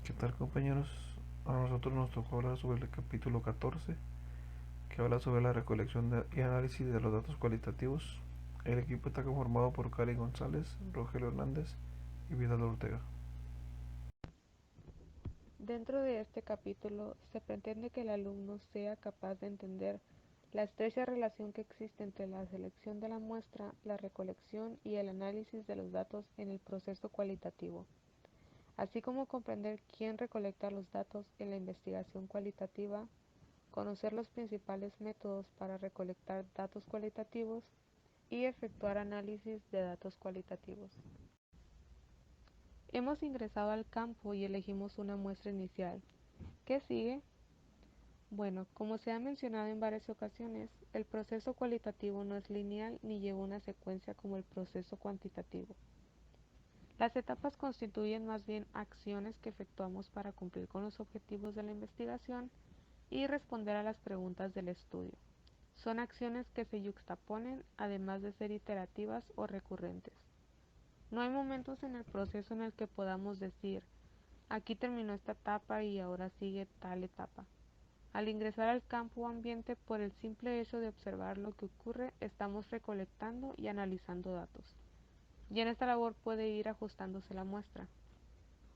¿Qué tal, compañeros? A nosotros nos tocó hablar sobre el capítulo 14, que habla sobre la recolección y análisis de los datos cualitativos. El equipo está conformado por Cari González, Rogelio Hernández y Vidal Ortega. Dentro de este capítulo se pretende que el alumno sea capaz de entender la estrecha relación que existe entre la selección de la muestra, la recolección y el análisis de los datos en el proceso cualitativo, así como comprender quién recolecta los datos en la investigación cualitativa, conocer los principales métodos para recolectar datos cualitativos y efectuar análisis de datos cualitativos. Hemos ingresado al campo y elegimos una muestra inicial. ¿Qué sigue? Bueno, como se ha mencionado en varias ocasiones, el proceso cualitativo no es lineal ni lleva una secuencia como el proceso cuantitativo. Las etapas constituyen más bien acciones que efectuamos para cumplir con los objetivos de la investigación y responder a las preguntas del estudio. Son acciones que se yuxtaponen, además de ser iterativas o recurrentes. No hay momentos en el proceso en el que podamos decir, aquí terminó esta etapa y ahora sigue tal etapa. Al ingresar al campo o ambiente, por el simple hecho de observar lo que ocurre, estamos recolectando y analizando datos. Y en esta labor puede ir ajustándose la muestra.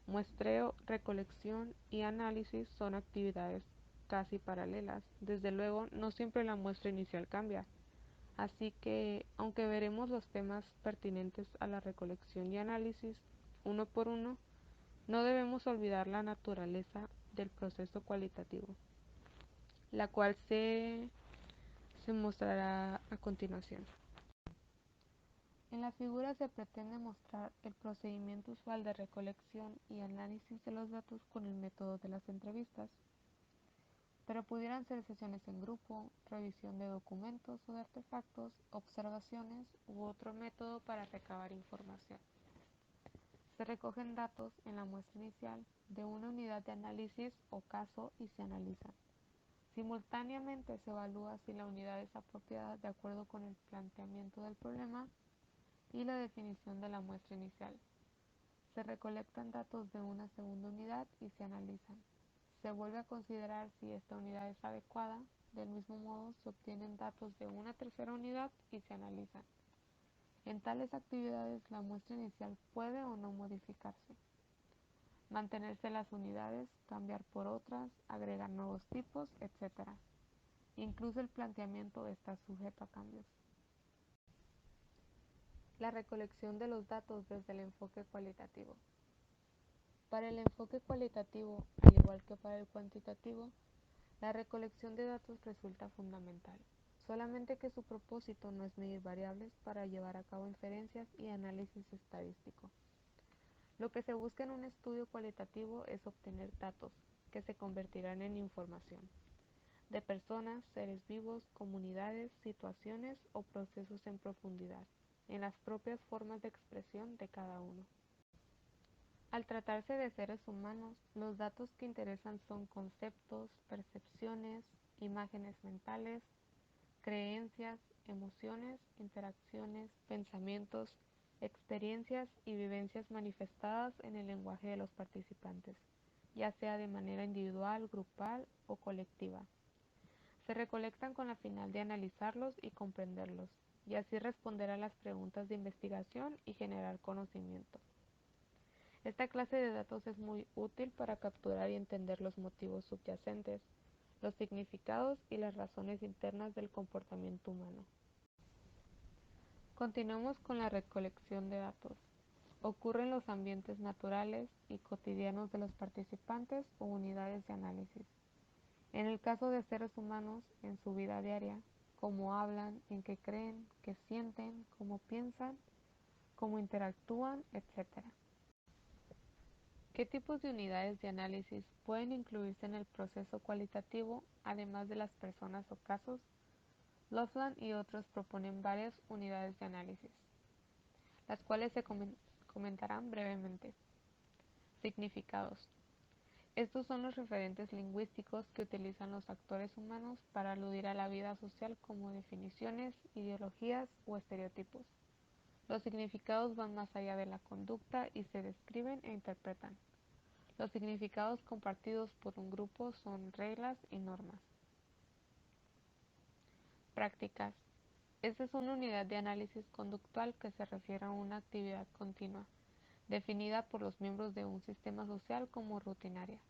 Muestreo, recolección y análisis son actividades casi paralelas. Desde luego, no siempre la muestra inicial cambia. Así que, aunque veremos los temas pertinentes a la recolección y análisis uno por uno, no debemos olvidar la naturaleza del proceso cualitativo, la cual se mostrará a continuación. En la figura se pretende mostrar el procedimiento usual de recolección y análisis de los datos con el método de las entrevistas, pero pudieran ser sesiones en grupo, revisión de documentos o de artefactos, observaciones u otro método para recabar información. Se recogen datos en la muestra inicial de una unidad de análisis o caso y se analizan. Simultáneamente se evalúa si la unidad es apropiada de acuerdo con el planteamiento del problema y la definición de la muestra inicial. Se recolectan datos de una segunda unidad y se analizan. Se vuelve a considerar si esta unidad es adecuada. Del mismo modo, se obtienen datos de una tercera unidad y se analizan. En tales actividades, la muestra inicial puede o no modificarse. Mantenerse las unidades, cambiar por otras, agregar nuevos tipos, etc. Incluso el planteamiento está sujeto a cambios. La recolección de los datos desde el enfoque cualitativo. Para el enfoque cualitativo, al igual que para el cuantitativo, la recolección de datos resulta fundamental, solamente que su propósito no es medir variables para llevar a cabo inferencias y análisis estadístico. Lo que se busca en un estudio cualitativo es obtener datos, que se convertirán en información, de personas, seres vivos, comunidades, situaciones o procesos en profundidad, en las propias formas de expresión de cada uno. Al tratarse de seres humanos, los datos que interesan son conceptos, percepciones, imágenes mentales, creencias, emociones, interacciones, pensamientos, experiencias y vivencias manifestadas en el lenguaje de los participantes, ya sea de manera individual, grupal o colectiva. Se recolectan con la final de analizarlos y comprenderlos, y así responder a las preguntas de investigación y generar conocimiento. Esta clase de datos es muy útil para capturar y entender los motivos subyacentes, los significados y las razones internas del comportamiento humano. Continuamos con la recolección de datos. Ocurre en los ambientes naturales y cotidianos de los participantes o unidades de análisis. En el caso de seres humanos, en su vida diaria, cómo hablan, en qué creen, qué sienten, cómo piensan, cómo interactúan, etc. ¿Qué tipos de unidades de análisis pueden incluirse en el proceso cualitativo, además de las personas o casos? Loveland y otros proponen varias unidades de análisis, las cuales se comentarán brevemente. Significados. Estos son los referentes lingüísticos que utilizan los actores humanos para aludir a la vida social como definiciones, ideologías o estereotipos. Los significados van más allá de la conducta y se describen e interpretan. Los significados compartidos por un grupo son reglas y normas. Prácticas. Esta es una unidad de análisis conductual que se refiere a una actividad continua, definida por los miembros de un sistema social como rutinaria.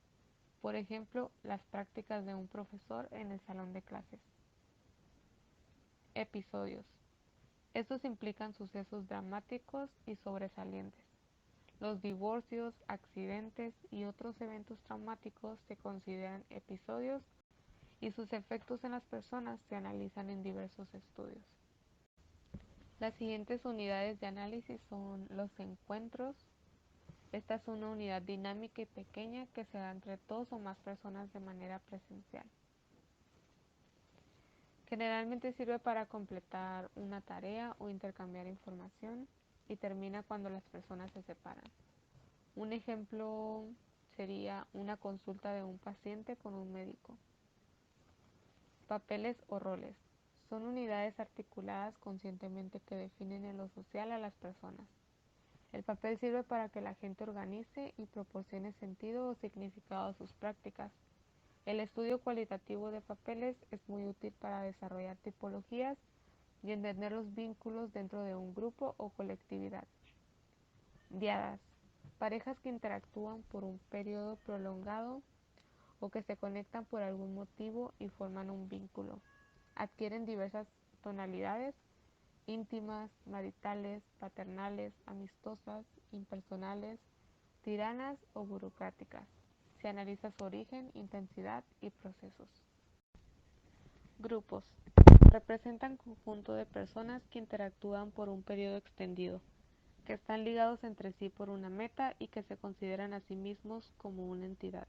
Por ejemplo, las prácticas de un profesor en el salón de clases. Episodios. Estos implican sucesos dramáticos y sobresalientes. Los divorcios, accidentes y otros eventos traumáticos se consideran episodios y sus efectos en las personas se analizan en diversos estudios. Las siguientes unidades de análisis son los encuentros. Esta es una unidad dinámica y pequeña que se da entre dos o más personas de manera presencial. Generalmente sirve para completar una tarea o intercambiar información y termina cuando las personas se separan. Un ejemplo sería una consulta de un paciente con un médico. Papeles o roles. Son unidades articuladas conscientemente que definen en lo social a las personas. El papel sirve para que la gente organice y proporcione sentido o significado a sus prácticas. El estudio cualitativo de papeles es muy útil para desarrollar tipologías y entender los vínculos dentro de un grupo o colectividad. Diadas. Parejas que interactúan por un periodo prolongado o que se conectan por algún motivo y forman un vínculo. Adquieren diversas tonalidades: íntimas, maritales, paternales, amistosas, impersonales, tiranas o burocráticas. Se analiza su origen, intensidad y procesos. Grupos. Representan conjunto de personas que interactúan por un periodo extendido, que están ligados entre sí por una meta y que se consideran a sí mismos como una entidad.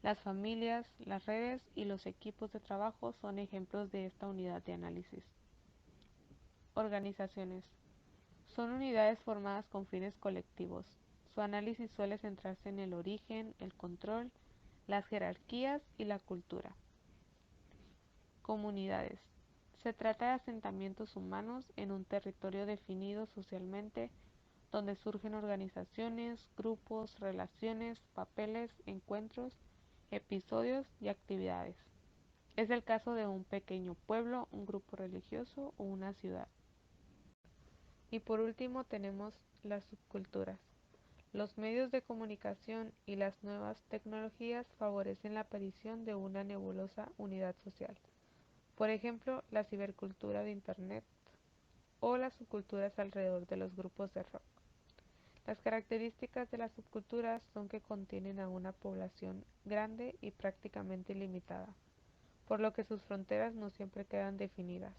Las familias, las redes y los equipos de trabajo son ejemplos de esta unidad de análisis. Organizaciones. Son unidades formadas con fines colectivos. Su análisis suele centrarse en el origen, el control, las jerarquías y la cultura. Comunidades. Se trata de asentamientos humanos en un territorio definido socialmente, donde surgen organizaciones, grupos, relaciones, papeles, encuentros, episodios y actividades. Es el caso de un pequeño pueblo, un grupo religioso o una ciudad. Y por último tenemos las subculturas. Los medios de comunicación y las nuevas tecnologías favorecen la aparición de una nebulosa unidad social. Por ejemplo, la cibercultura de Internet o las subculturas alrededor de los grupos de rock. Las características de las subculturas son que contienen a una población grande y prácticamente ilimitada, por lo que sus fronteras no siempre quedan definidas.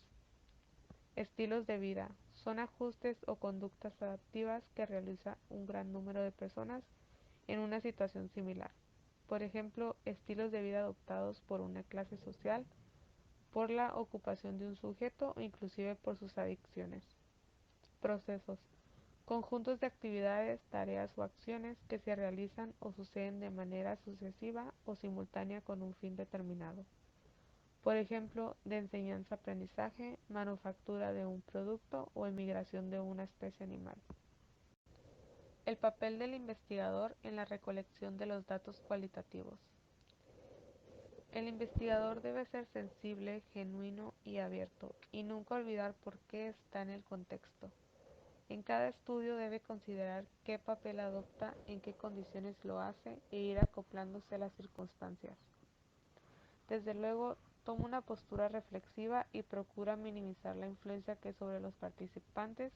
Estilos de vida. Son ajustes o conductas adaptivas que realiza un gran número de personas en una situación similar. Por ejemplo, estilos de vida adoptados por una clase social, por la ocupación de un sujeto o inclusive por sus adicciones. Procesos. Conjuntos de actividades, tareas o acciones que se realizan o suceden de manera sucesiva o simultánea con un fin determinado. Por ejemplo, de enseñanza-aprendizaje, manufactura de un producto o emigración de una especie animal. El papel del investigador en la recolección de los datos cualitativos. El investigador debe ser sensible, genuino y abierto, y nunca olvidar por qué está en el contexto. En cada estudio debe considerar qué papel adopta, en qué condiciones lo hace e ir acoplándose a las circunstancias. Desde luego, toma una postura reflexiva y procura minimizar la influencia que sobre los participantes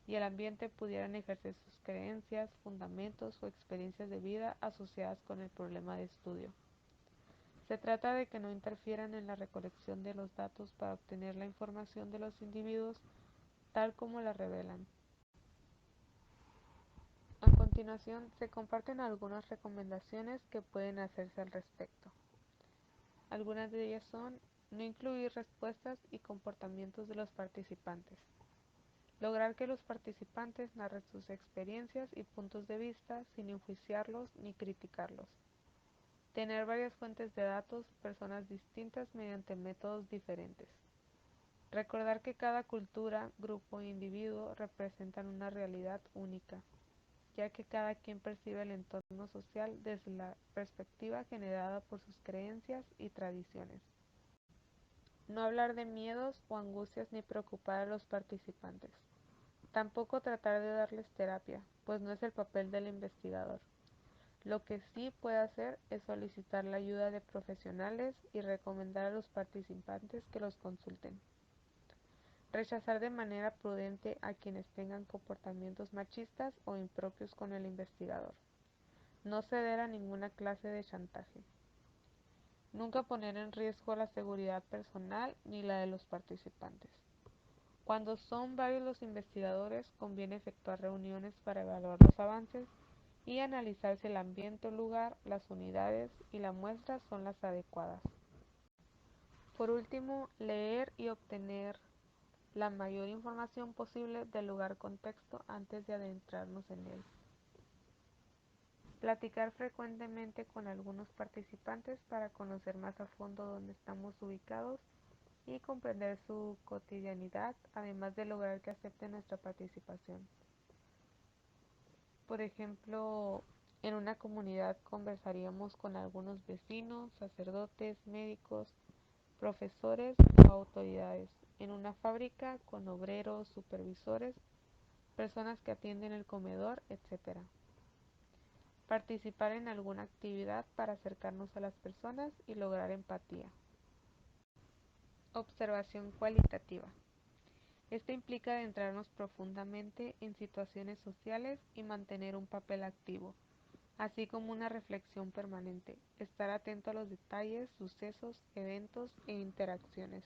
y el ambiente pudieran ejercer sus creencias, fundamentos o experiencias de vida asociadas con el problema de estudio. Se trata de que no interfieran en la recolección de los datos para obtener la información de los individuos tal como la revelan. A continuación, se comparten algunas recomendaciones que pueden hacerse al respecto. Algunas de ellas son: no incluir respuestas y comportamientos de los participantes. Lograr que los participantes narren sus experiencias y puntos de vista sin enjuiciarlos ni criticarlos. Tener varias fuentes de datos, personas distintas mediante métodos diferentes. Recordar que cada cultura, grupo e individuo representan una realidad única. ya que cada quien percibe el entorno social desde la perspectiva generada por sus creencias y tradiciones. No hablar de miedos o angustias ni preocupar a los participantes. Tampoco tratar de darles terapia, pues no es el papel del investigador. Lo que sí puede hacer es solicitar la ayuda de profesionales y recomendar a los participantes que los consulten. Rechazar de manera prudente a quienes tengan comportamientos machistas o impropios con el investigador. No ceder a ninguna clase de chantaje. Nunca poner en riesgo la seguridad personal ni la de los participantes. Cuando son varios los investigadores, conviene efectuar reuniones para evaluar los avances y analizar si el ambiente o lugar, las unidades y la muestra son las adecuadas. Por último, leer y obtener la mayor información posible del lugar-contexto antes de adentrarnos en él. Platicar frecuentemente con algunos participantes para conocer más a fondo dónde estamos ubicados y comprender su cotidianidad, además de lograr que acepten nuestra participación. Por ejemplo, en una comunidad conversaríamos con algunos vecinos, sacerdotes, médicos, profesores o autoridades. En una fábrica con obreros, supervisores, personas que atienden el comedor, etc. Participar en alguna actividad para acercarnos a las personas y lograr empatía. Observación cualitativa. Esto implica adentrarnos profundamente en situaciones sociales y mantener un papel activo, así como una reflexión permanente, estar atento a los detalles, sucesos, eventos e interacciones.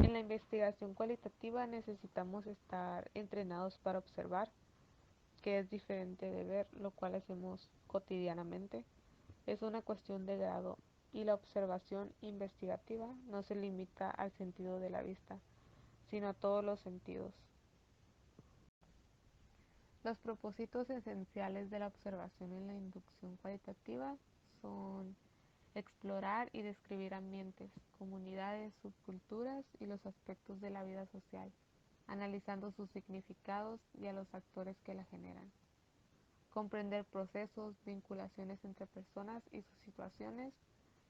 En la investigación cualitativa necesitamos estar entrenados para observar, que es diferente de ver, lo cual hacemos cotidianamente. Es una cuestión de grado y la observación investigativa no se limita al sentido de la vista, sino a todos los sentidos. Los propósitos esenciales de la observación en la inducción cualitativa son explorar y describir ambientes, comunidades, subculturas y los aspectos de la vida social, analizando sus significados y a los actores que la generan. Comprender procesos, vinculaciones entre personas y sus situaciones,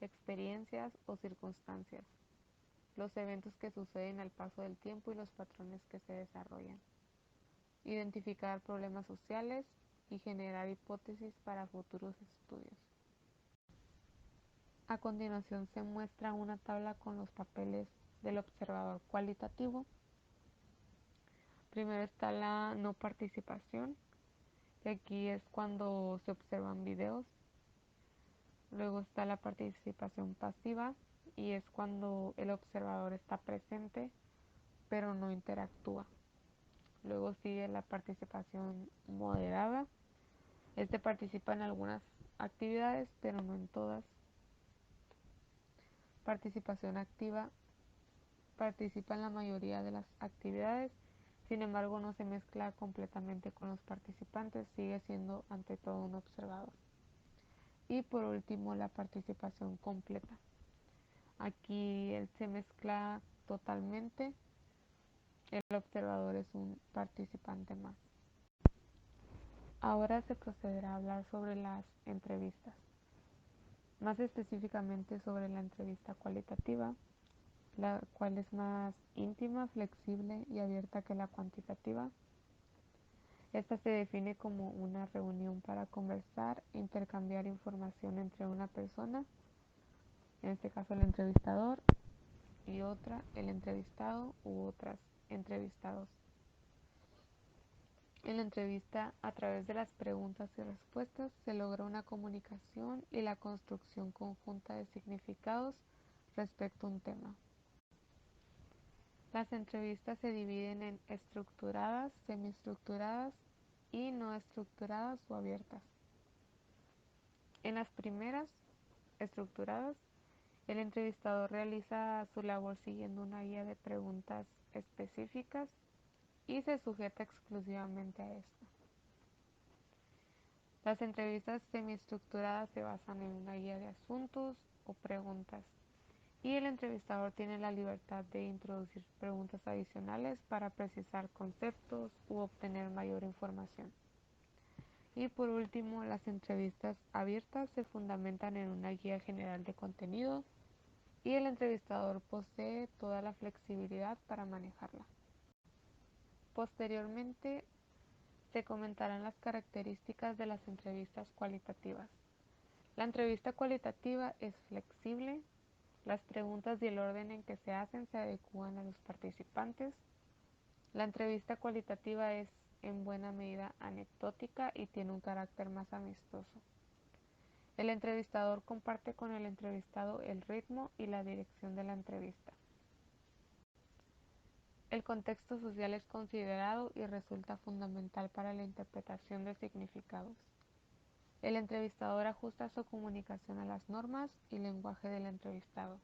experiencias o circunstancias, los eventos que suceden al paso del tiempo y los patrones que se desarrollan. Identificar problemas sociales y generar hipótesis para futuros estudios. A continuación se muestra una tabla con los papeles del observador cualitativo. Primero está la no participación, que aquí es cuando se observan videos. Luego está la participación pasiva y es cuando el observador está presente pero no interactúa. Luego sigue la participación moderada. Este participa en algunas actividades pero no en todas. Participación activa. Participa en la mayoría de las actividades, sin embargo no se mezcla completamente con los participantes, sigue siendo ante todo un observador. Y por último la participación completa. Aquí él se mezcla totalmente, el observador es un participante más. Ahora se procederá a hablar sobre las entrevistas, más específicamente sobre la entrevista cualitativa, la cual es más íntima, flexible y abierta que la cuantitativa. Esta se define como una reunión para conversar e intercambiar información entre una persona, en este caso el entrevistador, y otra, el entrevistado u otras entrevistados. En la entrevista, a través de las preguntas y respuestas, se logra una comunicación y la construcción conjunta de significados respecto a un tema. Las entrevistas se dividen en estructuradas, semiestructuradas y no estructuradas o abiertas. En las primeras, estructuradas, el entrevistador realiza su labor siguiendo una guía de preguntas específicas y se sujeta exclusivamente a esta. Las entrevistas semiestructuradas se basan en una guía de asuntos o preguntas y el entrevistador tiene la libertad de introducir preguntas adicionales para precisar conceptos u obtener mayor información. Y por último, las entrevistas abiertas se fundamentan en una guía general de contenido y el entrevistador posee toda la flexibilidad para manejarla. Posteriormente, se comentarán las características de las entrevistas cualitativas. La entrevista cualitativa es flexible, las preguntas y el orden en que se hacen se adecúan a los participantes. La entrevista cualitativa es en buena medida anecdótica y tiene un carácter más amistoso. El entrevistador comparte con el entrevistado el ritmo y la dirección de la entrevista. El contexto social es considerado y resulta fundamental para la interpretación de significados. El entrevistador ajusta su comunicación a las normas y lenguaje del entrevistado.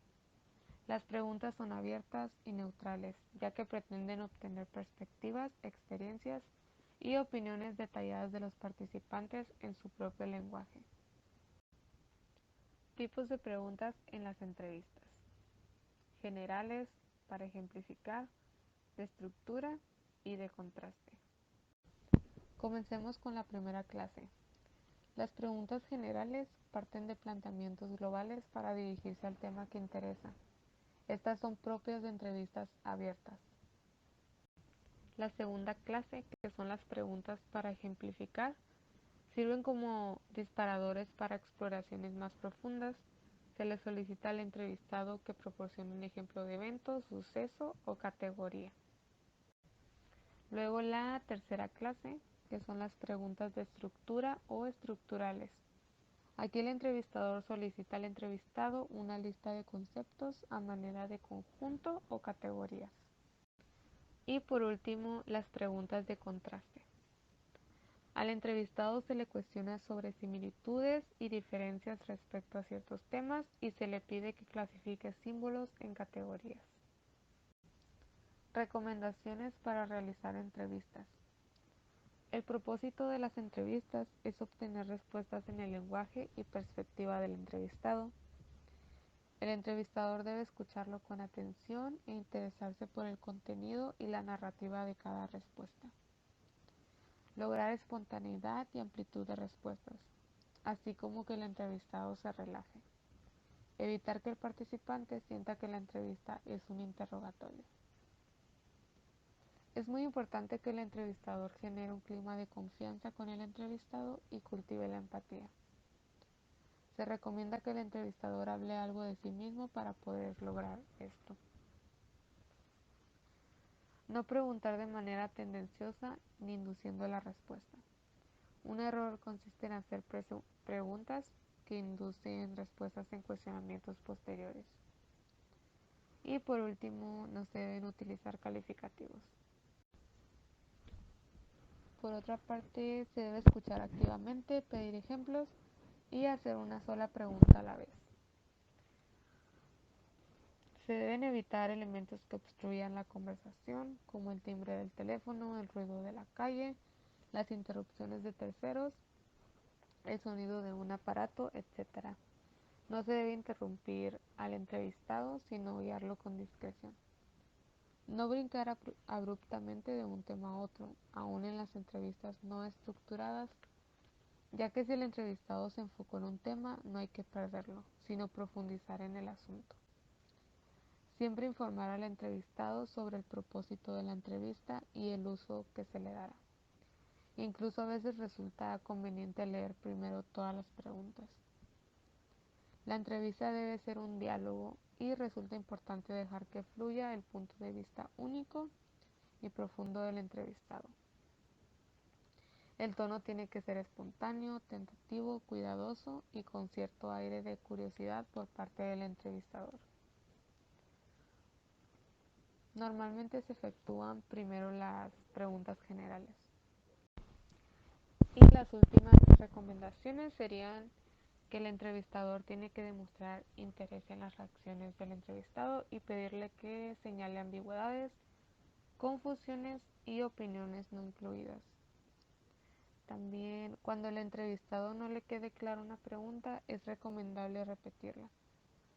Las preguntas son abiertas y neutrales, ya que pretenden obtener perspectivas, experiencias y opiniones detalladas de los participantes en su propio lenguaje. Tipos de preguntas en las entrevistas. Generales, para ejemplificar, de estructura y de contraste. Comencemos con la primera clase. Las preguntas generales parten de planteamientos globales para dirigirse al tema que interesa. Estas son propias de entrevistas abiertas. La segunda clase, que son las preguntas para ejemplificar, sirven como disparadores para exploraciones más profundas. Se le solicita al entrevistado que proporcione un ejemplo de evento, suceso o categoría. Luego la tercera clase, que son las preguntas de estructura o estructurales. Aquí el entrevistador solicita al entrevistado una lista de conceptos a manera de conjunto o categorías. Y por último, las preguntas de contraste. Al entrevistado se le cuestiona sobre similitudes y diferencias respecto a ciertos temas y se le pide que clasifique símbolos en categorías. Recomendaciones para realizar entrevistas. El propósito de las entrevistas es obtener respuestas en el lenguaje y perspectiva del entrevistado. El entrevistador debe escucharlo con atención e interesarse por el contenido y la narrativa de cada respuesta. Lograr espontaneidad y amplitud de respuestas, así como que el entrevistado se relaje. Evitar que el participante sienta que la entrevista es un interrogatorio. Es muy importante que el entrevistador genere un clima de confianza con el entrevistado y cultive la empatía. Se recomienda que el entrevistador hable algo de sí mismo para poder lograr esto. No preguntar de manera tendenciosa ni induciendo la respuesta. Un error consiste en hacer preguntas que inducen respuestas en cuestionamientos posteriores. Y por último, no se deben utilizar calificativos. Por otra parte, se debe escuchar activamente, pedir ejemplos y hacer una sola pregunta a la vez. Se deben evitar elementos que obstruyan la conversación, como el timbre del teléfono, el ruido de la calle, las interrupciones de terceros, el sonido de un aparato, etc. No se debe interrumpir al entrevistado, sino guiarlo con discreción. No brincar abruptamente de un tema a otro, aún en las entrevistas no estructuradas, ya que si el entrevistado se enfocó en un tema, no hay que perderlo, sino profundizar en el asunto. Siempre informar al entrevistado sobre el propósito de la entrevista y el uso que se le dará. Incluso a veces resulta conveniente leer primero todas las preguntas. La entrevista debe ser un diálogo y resulta importante dejar que fluya el punto de vista único y profundo del entrevistado. El tono tiene que ser espontáneo, tentativo, cuidadoso y con cierto aire de curiosidad por parte del entrevistador. Normalmente se efectúan primero las preguntas generales. Y las últimas recomendaciones serían que el entrevistador tiene que demostrar interés en las reacciones del entrevistado y pedirle que señale ambigüedades, confusiones y opiniones no incluidas. También, cuando el entrevistado no le quede clara una pregunta, es recomendable repetirla.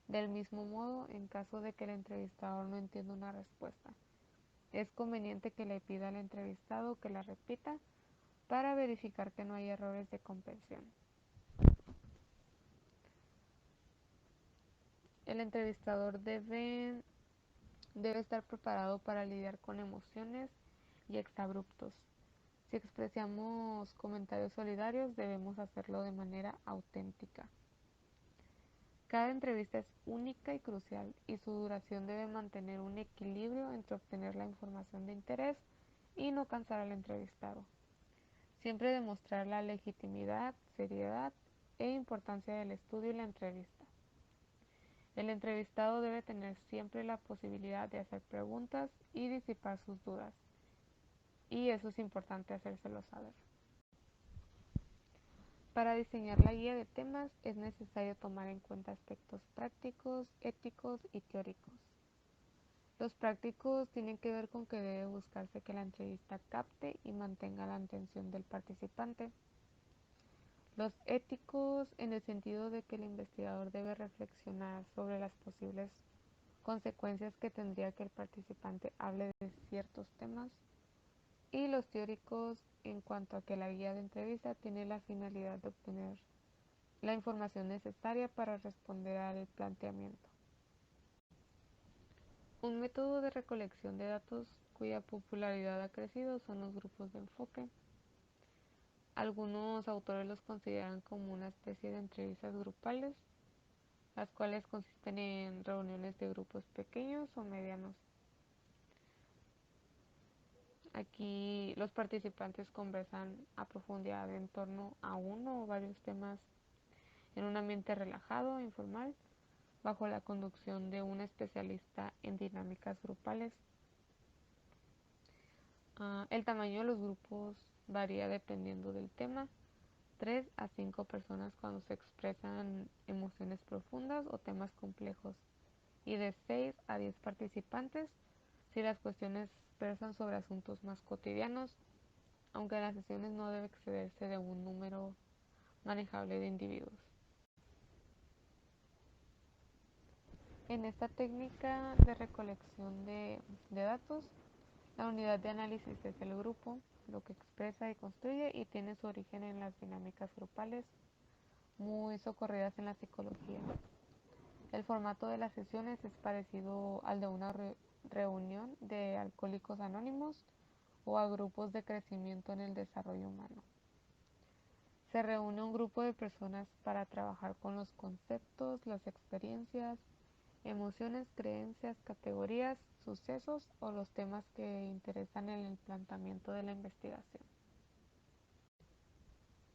Del mismo modo, en caso de que el entrevistador no entienda una respuesta, es conveniente que le pida al entrevistado que la repita para verificar que no hay errores de comprensión. El entrevistador debe estar preparado para lidiar con emociones y exabruptos. Si expresamos comentarios solidarios, debemos hacerlo de manera auténtica. Cada entrevista es única y crucial, y su duración debe mantener un equilibrio entre obtener la información de interés y no cansar al entrevistado. Siempre demostrar la legitimidad, seriedad e importancia del estudio y la entrevista. El entrevistado debe tener siempre la posibilidad de hacer preguntas y disipar sus dudas, y eso es importante hacérselo saber. Para diseñar la guía de temas es necesario tomar en cuenta aspectos prácticos, éticos y teóricos. Los prácticos tienen que ver con que debe buscarse que la entrevista capte y mantenga la atención del participante. Los éticos, en el sentido de que el investigador debe reflexionar sobre las posibles consecuencias que tendría que el participante hable de ciertos temas. Y los teóricos, en cuanto a que la guía de entrevista tiene la finalidad de obtener la información necesaria para responder al planteamiento. Un método de recolección de datos cuya popularidad ha crecido son los grupos de enfoque. Algunos autores los consideran como una especie de entrevistas grupales, las cuales consisten en reuniones de grupos pequeños o medianos. Aquí los participantes conversan a profundidad en torno a uno o varios temas en un ambiente relajado, informal, bajo la conducción de un especialista en dinámicas grupales. El tamaño de los grupos varía dependiendo del tema. 3 a 5 personas cuando se expresan emociones profundas o temas complejos, y de 6 a 10 participantes si las cuestiones versan sobre asuntos más cotidianos, aunque las sesiones no debe excederse de un número manejable de individuos. En esta técnica de recolección de datos, la unidad de análisis es el grupo, lo que expresa y construye, y tiene su origen en las dinámicas grupales muy socorridas en la psicología. El formato de las sesiones es parecido al de una reunión de alcohólicos anónimos o a grupos de crecimiento en el desarrollo humano. Se reúne un grupo de personas para trabajar con los conceptos, las experiencias, emociones, creencias, categorías, sucesos o los temas que interesan en el planteamiento de la investigación.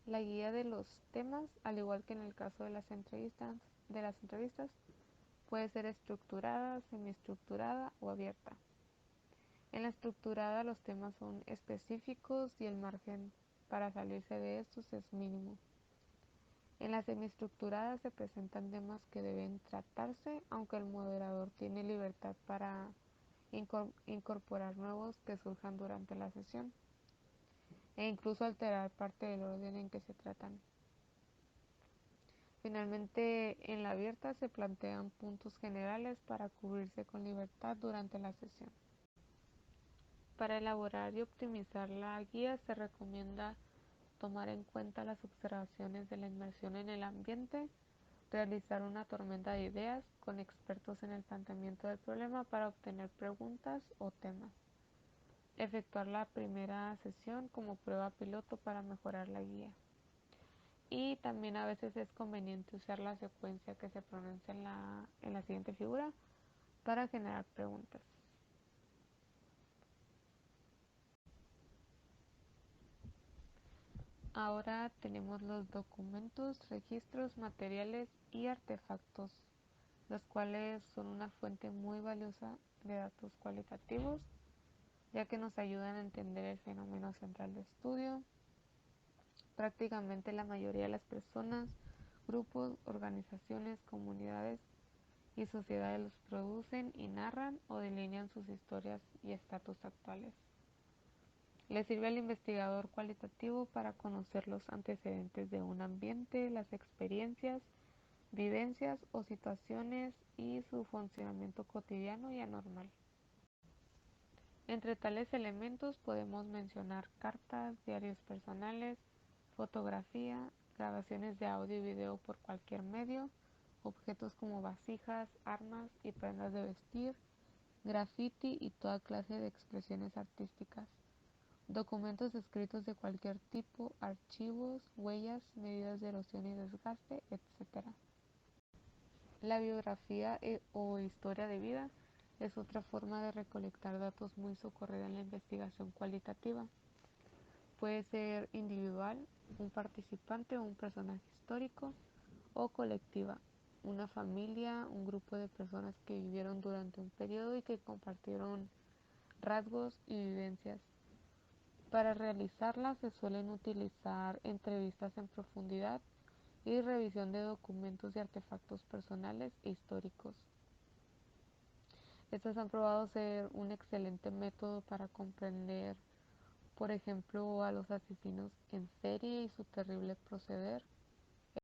La guía de los temas, al igual que en el caso de las entrevistas, puede ser estructurada, semiestructurada o abierta. En la estructurada los temas son específicos y el margen para salirse de estos es mínimo. En la semiestructurada se presentan temas que deben tratarse, aunque el moderador tiene libertad para incorporar nuevos que surjan durante la sesión e incluso alterar parte del orden en que se tratan. Finalmente, en la abierta se plantean puntos generales para cubrirse con libertad durante la sesión. Para elaborar y optimizar la guía se recomienda tomar en cuenta las observaciones de la inmersión en el ambiente, realizar una tormenta de ideas con expertos en el planteamiento del problema para obtener preguntas o temas, efectuar la primera sesión como prueba piloto para mejorar la guía. Y también a veces es conveniente usar la secuencia que se pronuncia en la siguiente figura para generar preguntas. Ahora tenemos los documentos, registros, materiales y artefactos, los cuales son una fuente muy valiosa de datos cualitativos, ya que nos ayudan a entender el fenómeno central de estudio. Prácticamente la mayoría de las personas, grupos, organizaciones, comunidades y sociedades los producen y narran o delinean sus historias y estatus actuales. Le sirve al investigador cualitativo para conocer los antecedentes de un ambiente, las experiencias, vivencias o situaciones y su funcionamiento cotidiano y anormal. Entre tales elementos podemos mencionar cartas, diarios personales, fotografía, grabaciones de audio y video por cualquier medio, objetos como vasijas, armas y prendas de vestir, graffiti y toda clase de expresiones artísticas, documentos escritos de cualquier tipo, archivos, huellas, medidas de erosión y desgaste, etc. La biografía o historia de vida es otra forma de recolectar datos muy socorrida en la investigación cualitativa. Puede ser individual, un participante o un personaje histórico, o colectiva, una familia, un grupo de personas que vivieron durante un periodo y que compartieron rasgos y vivencias. Para realizarla se suelen utilizar entrevistas en profundidad y revisión de documentos y artefactos personales e históricos. Estas han probado ser un excelente método para comprender, por ejemplo, a los asesinos en serie y su terrible proceder,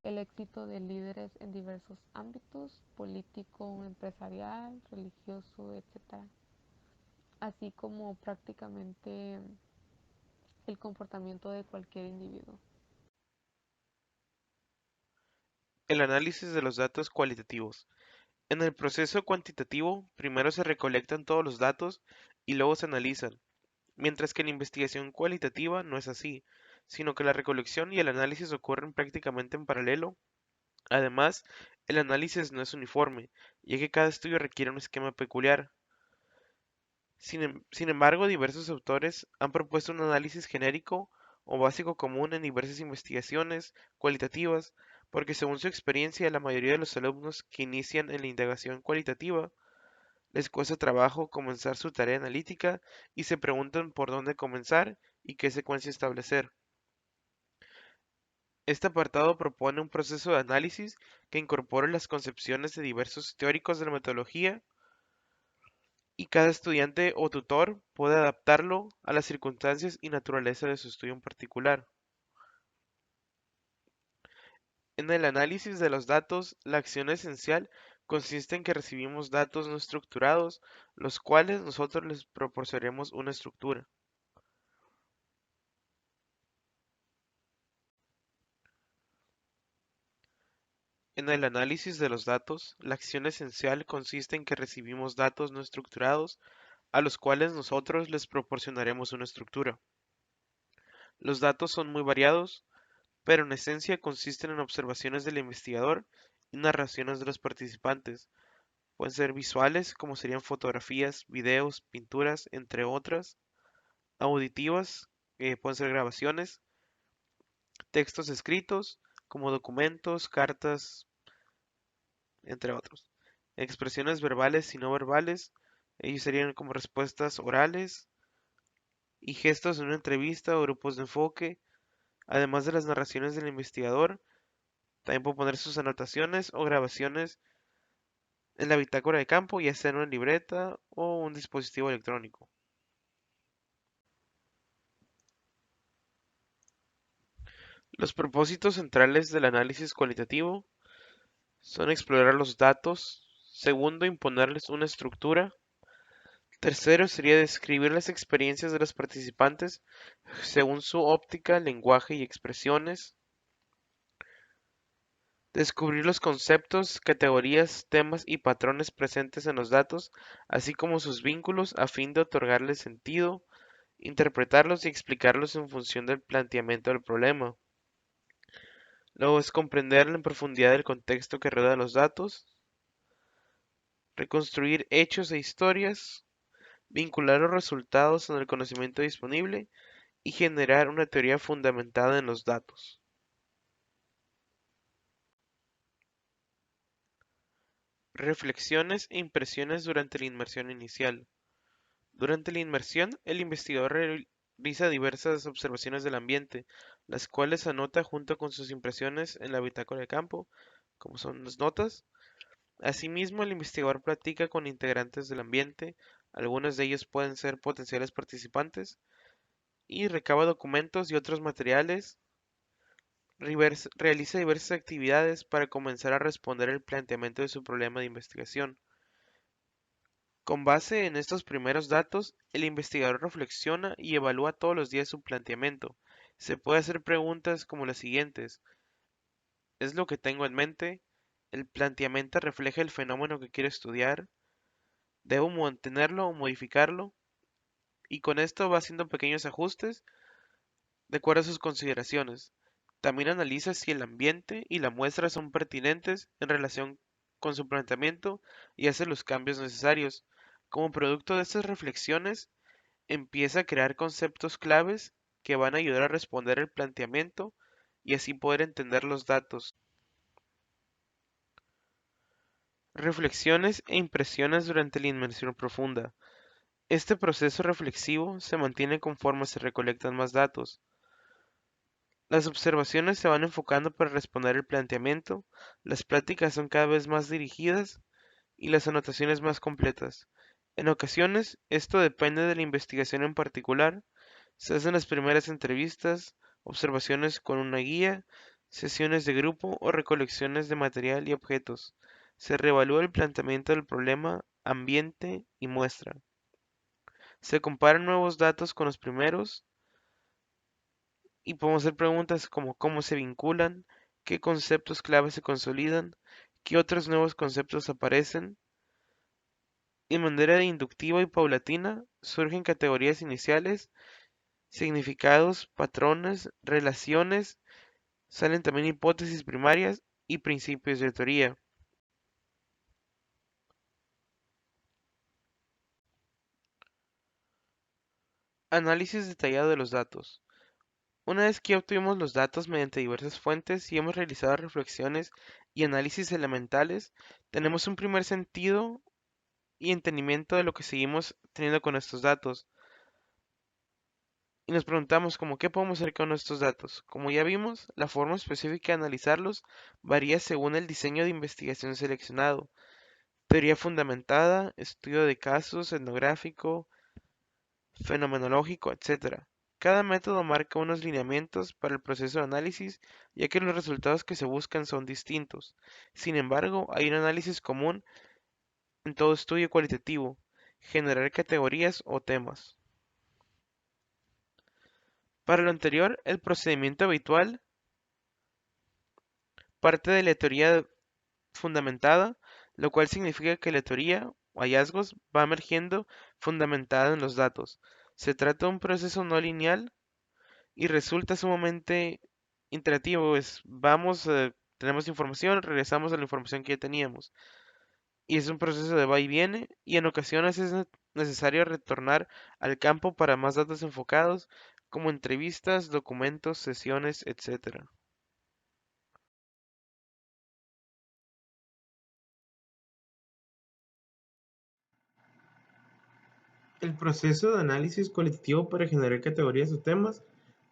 el éxito de líderes en diversos ámbitos, político, empresarial, religioso, etc., así como prácticamente el comportamiento de cualquier individuo. El análisis de los datos cualitativos. En el proceso cuantitativo, primero se recolectan todos los datos y luego se analizan, mientras que en la investigación cualitativa no es así, sino que la recolección y el análisis ocurren prácticamente en paralelo. Además, el análisis no es uniforme, ya que cada estudio requiere un esquema peculiar. Sin embargo, diversos autores han propuesto un análisis genérico o básico común en diversas investigaciones cualitativas, porque según su experiencia, la mayoría de los alumnos que inician en la indagación cualitativa les cuesta trabajo comenzar su tarea analítica y se preguntan por dónde comenzar y qué secuencia establecer. Este apartado propone un proceso de análisis que incorpore las concepciones de diversos teóricos de la metodología y cada estudiante o tutor puede adaptarlo a las circunstancias y naturaleza de su estudio en particular. En el análisis de los datos, la acción esencial consiste en que recibimos datos no estructurados, los cuales nosotros les proporcionaremos una estructura. En el análisis de los datos, la acción esencial consiste en que recibimos datos no estructurados, a los cuales nosotros les proporcionaremos una estructura. Los datos son muy variados, pero en esencia consisten en observaciones del investigador y narraciones de los participantes. Pueden ser visuales, como serían fotografías, videos, pinturas, entre otras; auditivas, pueden ser grabaciones; textos escritos, como documentos, cartas, entre otros; expresiones verbales y no verbales, ellos serían como respuestas orales; y gestos en una entrevista o grupos de enfoque, además de las narraciones del investigador. También puede poner sus anotaciones o grabaciones en la bitácora de campo, ya sea en una libreta o un dispositivo electrónico. Los propósitos centrales del análisis cualitativo son explorar los datos; segundo, imponerles una estructura; tercero, sería describir las experiencias de los participantes según su óptica, lenguaje y expresiones; descubrir los conceptos, categorías, temas y patrones presentes en los datos, así como sus vínculos a fin de otorgarles sentido; interpretarlos y explicarlos en función del planteamiento del problema. Luego es comprender en profundidad el contexto que rodea los datos; reconstruir hechos e historias; vincular los resultados en el conocimiento disponible y generar una teoría fundamentada en los datos. Reflexiones e impresiones durante la inmersión inicial. Durante la inmersión, el investigador realiza diversas observaciones del ambiente, las cuales anota junto con sus impresiones en la bitácora de campo, como son las notas. Asimismo, el investigador platica con integrantes del ambiente, algunos de ellos pueden ser potenciales participantes, y recaba documentos y otros materiales. Realiza diversas actividades para comenzar a responder el planteamiento de su problema de investigación. Con base en estos primeros datos, el investigador reflexiona y evalúa todos los días su planteamiento. Se puede hacer preguntas como las siguientes: ¿es lo que tengo en mente? ¿El planteamiento refleja el fenómeno que quiero estudiar? ¿Debo mantenerlo o modificarlo? Y con esto va haciendo pequeños ajustes de acuerdo a sus consideraciones. También analiza si el ambiente y la muestra son pertinentes en relación con su planteamiento y hace los cambios necesarios. Como producto de estas reflexiones, empieza a crear conceptos claves que van a ayudar a responder el planteamiento y así poder entender los datos. Reflexiones e impresiones durante la inmersión profunda. Este proceso reflexivo se mantiene conforme se recolectan más datos. Las observaciones se van enfocando para responder el planteamiento, las pláticas son cada vez más dirigidas y las anotaciones más completas. En ocasiones, esto depende de la investigación en particular. Se hacen las primeras entrevistas, observaciones con una guía, sesiones de grupo o recolecciones de material y objetos. Se reevalúa el planteamiento del problema, ambiente y muestra. Se comparan nuevos datos con los primeros y podemos hacer preguntas como cómo se vinculan, qué conceptos clave se consolidan, qué otros nuevos conceptos aparecen. De manera inductiva y paulatina surgen categorías iniciales, significados, patrones, relaciones, salen también hipótesis primarias y principios de teoría. Análisis detallado de los datos. Una vez que obtuvimos los datos mediante diversas fuentes y hemos realizado reflexiones y análisis elementales, tenemos un primer sentido y entendimiento de lo que seguimos teniendo con estos datos. Y nos preguntamos como qué podemos hacer con estos datos. Como ya vimos, la forma específica de analizarlos varía según el diseño de investigación seleccionado. Teoría fundamentada, estudio de casos, etnográfico, fenomenológico, etc. Cada método marca unos lineamientos para el proceso de análisis, ya que los resultados que se buscan son distintos. Sin embargo, hay un análisis común en todo estudio cualitativo: generar categorías o temas. Para lo anterior, el procedimiento habitual parte de la teoría fundamentada, lo cual significa que la teoría o hallazgos va emergiendo fundamentada en los datos. Se trata de un proceso no lineal y resulta sumamente interactivo. Tenemos información, regresamos a la información que ya teníamos. Y es un proceso de va y viene, y en ocasiones es necesario retornar al campo para más datos enfocados, como entrevistas, documentos, sesiones, etc. El proceso de análisis cualitativo para generar categorías o temas.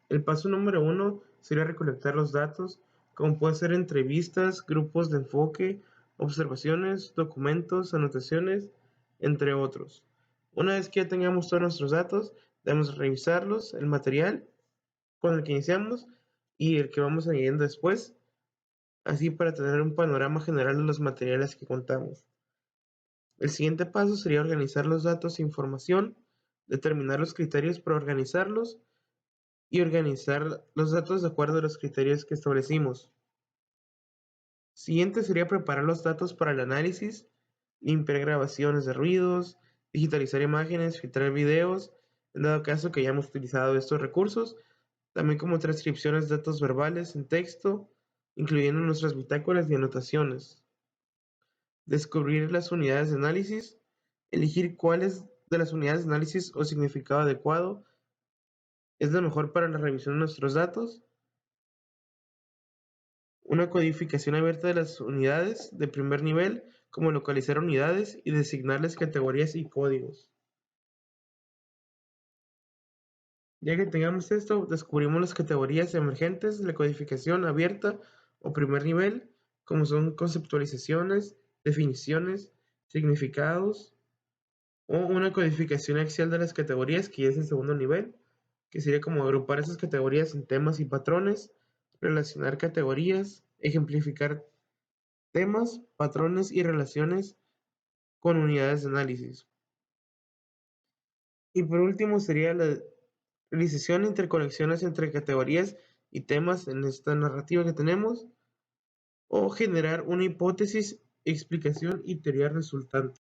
El paso número uno sería recolectar los datos, como puede ser entrevistas, grupos de enfoque, observaciones, documentos, anotaciones, entre otros. Una vez que ya tengamos todos nuestros datos, debemos revisarlos, el material con el que iniciamos y el que vamos añadiendo después, así para tener un panorama general de los materiales que contamos. El siguiente paso sería organizar los datos e información, determinar los criterios para organizarlos y organizar los datos de acuerdo a los criterios que establecimos. Siguiente sería preparar los datos para el análisis, limpiar grabaciones de ruidos, digitalizar imágenes, filtrar videos, en dado caso que hayamos utilizado estos recursos, también como transcripciones de datos verbales en texto, incluyendo nuestras bitácoras y anotaciones. Descubrir las unidades de análisis, elegir cuáles de las unidades de análisis o significado adecuado es la mejor para la revisión de nuestros datos. Una codificación abierta de las unidades de primer nivel, como localizar unidades y designarles categorías y códigos. Ya que tengamos esto, descubrimos las categorías emergentes de la codificación abierta o primer nivel, como son conceptualizaciones, definiciones, significados, o una codificación axial de las categorías, que ya es el segundo nivel, que sería como agrupar esas categorías en temas y patrones, relacionar categorías, ejemplificar temas, patrones y relaciones con unidades de análisis. Y por último sería la realización de interconexiones entre categorías y temas en esta narrativa que tenemos, o generar una hipótesis, explicación y teoría resultante.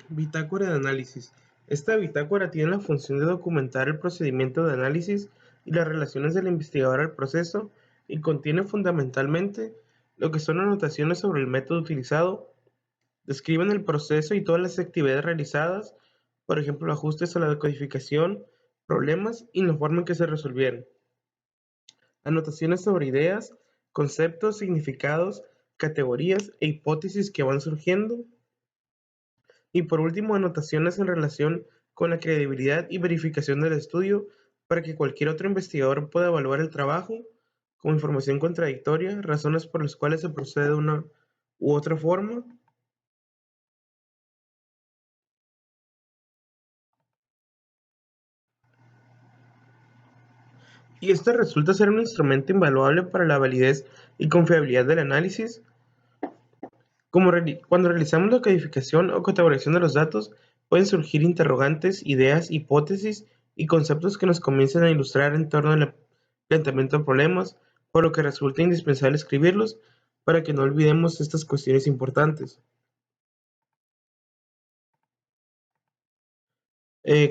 Bitácora de análisis. Esta bitácora tiene la función de documentar el procedimiento de análisis y las relaciones del investigador al proceso, y contiene fundamentalmente lo que son anotaciones sobre el método utilizado, describen el proceso y todas las actividades realizadas, por ejemplo, ajustes a la decodificación, problemas y la forma en que se resolvieron. Anotaciones sobre ideas, conceptos, significados, categorías e hipótesis que van surgiendo. Y por último, anotaciones en relación con la credibilidad y verificación del estudio para que cualquier otro investigador pueda evaluar el trabajo como información contradictoria, razones por las cuales se procede de una u otra forma. Y esto resulta ser un instrumento invaluable para la validez y confiabilidad del análisis. Cuando realizamos la codificación o categorización de los datos, pueden surgir interrogantes, ideas, hipótesis y conceptos que nos comiencen a ilustrar en torno al planteamiento de problemas, por lo que resulta indispensable escribirlos para que no olvidemos estas cuestiones importantes.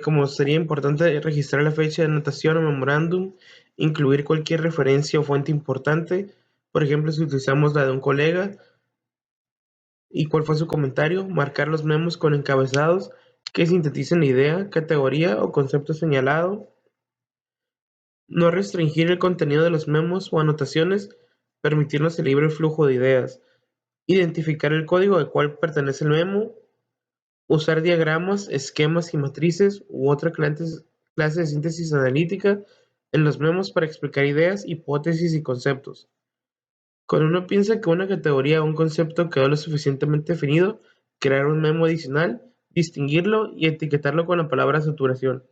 Como sería importante registrar la fecha de anotación o memorándum, incluir cualquier referencia o fuente importante, por ejemplo, si utilizamos la de un colega, y cuál fue su comentario, marcar los memos con encabezados que sinteticen la idea, categoría o concepto señalado, no restringir el contenido de los memos o anotaciones, permitirnos el libre flujo de ideas, identificar el código al cual pertenece el memo, usar diagramas, esquemas y matrices u otra clase de síntesis analítica en los memos para explicar ideas, hipótesis y conceptos. Cuando uno piensa que una categoría o un concepto quedó lo suficientemente definido, crear un memo adicional, distinguirlo y etiquetarlo con la palabra saturación.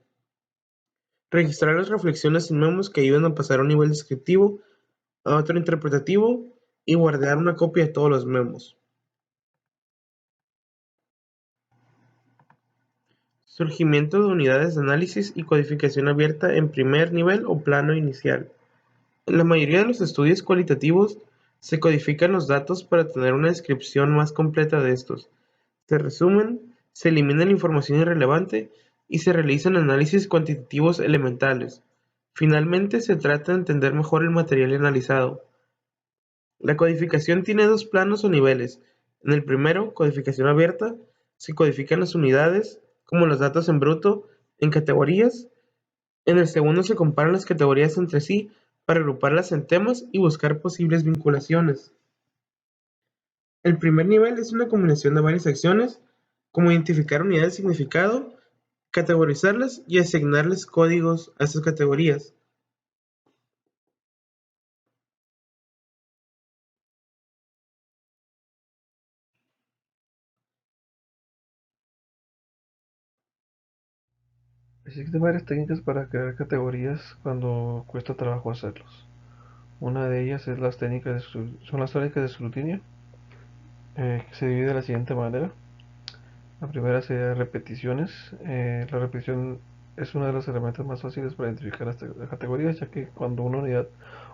Registrar las reflexiones en memos que ayudan a pasar a un nivel descriptivo a otro interpretativo y guardar una copia de todos los memos. Surgimiento de unidades de análisis y codificación abierta en primer nivel o plano inicial. En la mayoría de los estudios cualitativos se codifican los datos para tener una descripción más completa de estos. Se resumen, se elimina la información irrelevante y se realizan análisis cuantitativos elementales. Finalmente, se trata de entender mejor el material analizado. La codificación tiene dos planos o niveles. En el primero, codificación abierta, se codifican las unidades, como los datos en bruto, en categorías. En el segundo se comparan las categorías entre sí para agruparlas en temas y buscar posibles vinculaciones. El primer nivel es una combinación de varias acciones, como identificar unidades de significado, categorizarlas y asignarles códigos a estas categorías. Existen varias técnicas para crear categorías cuando cuesta trabajo hacerlos. Una de ellas es son las técnicas de escrutinio, que se divide de la siguiente manera. La primera sería repeticiones. La repetición es una de las herramientas más fáciles para identificar las categorías, ya que cuando una unidad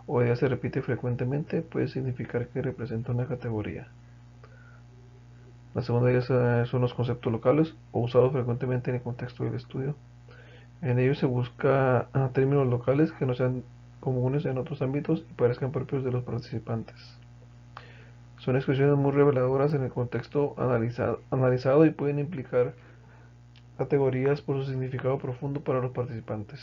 o idea se repite frecuentemente, puede significar que representa una categoría. La segunda de ellas son los conceptos locales o usados frecuentemente en el contexto del estudio. En ellos se busca términos locales que no sean comunes en otros ámbitos y parezcan propios de los participantes. Son expresiones muy reveladoras en el contexto analizado y pueden implicar categorías por su significado profundo para los participantes.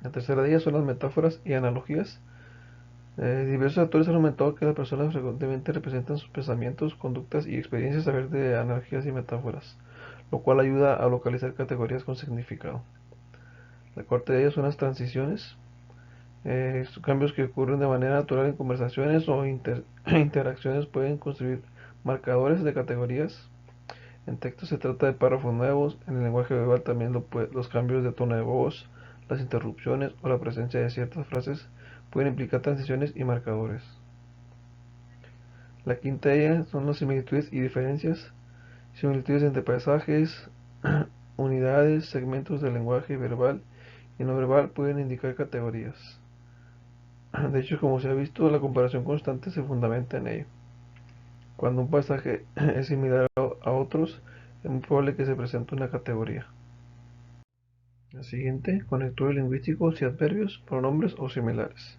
La tercera de ellas son las metáforas y analogías. Diversos autores han argumentado que las personas frecuentemente representan sus pensamientos, conductas y experiencias a través de analogías y metáforas, lo cual ayuda a localizar categorías con significado. La cuarta de ellas son las transiciones, cambios que ocurren de manera natural en conversaciones o interacciones pueden construir marcadores de categorías. En texto se trata de párrafos nuevos, en el lenguaje verbal también los cambios de tono de voz, las interrupciones o la presencia de ciertas frases pueden implicar transiciones y marcadores. La quinta de ellas son las similitudes y diferencias. Similitudes entre paisajes, unidades, segmentos del lenguaje verbal y no verbal pueden indicar categorías. De hecho, como se ha visto, la comparación constante se fundamenta en ello. Cuando un paisaje es similar a otros, es muy probable que se presente una categoría. La siguiente, conectores lingüísticos y adverbios, pronombres o similares.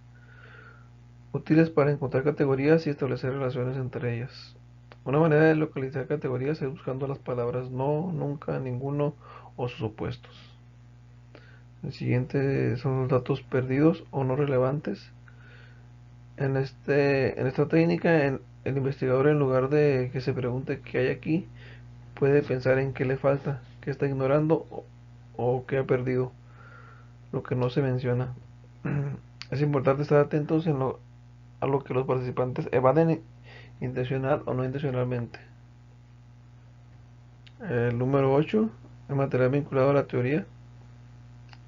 Útiles para encontrar categorías y establecer relaciones entre ellas. Una manera de localizar categorías es buscando las palabras no, nunca, ninguno o sus opuestos. El siguiente son los datos perdidos o no relevantes. En esta técnica, el investigador, en lugar de que se pregunte qué hay aquí, puede pensar en qué le falta, qué está ignorando o qué ha perdido, lo que no se menciona. Es importante estar atentos a lo que los participantes evaden intencional o no intencionalmente. El número 8, el material vinculado a la teoría.